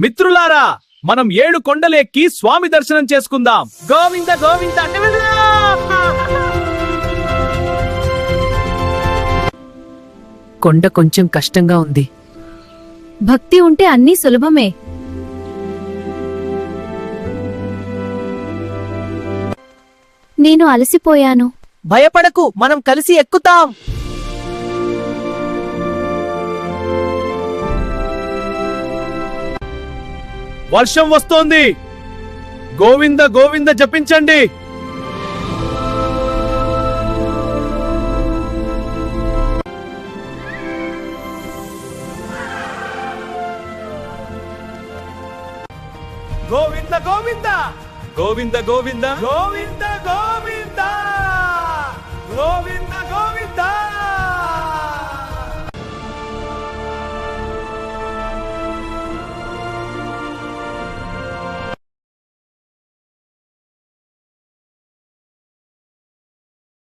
మిత్రులారా, మనం 7 కొండలెక్కి స్వామి దర్శనం చేసుకుందాం. గోవింద గోవింద. కొండ కొంచెం కష్టంగా ఉంది. భక్తి ఉంటే అన్నీ సులభమే. నేను అలసిపోయాను. భయపడకు, మనం కలిసి ఎక్కుతాం. వర్షం వస్తోంది. గోవింద గోవింద జపించండి. గోవింద గోవింద గోవింద గోవింద గోవింద గోవింద గోవింద గోవింద.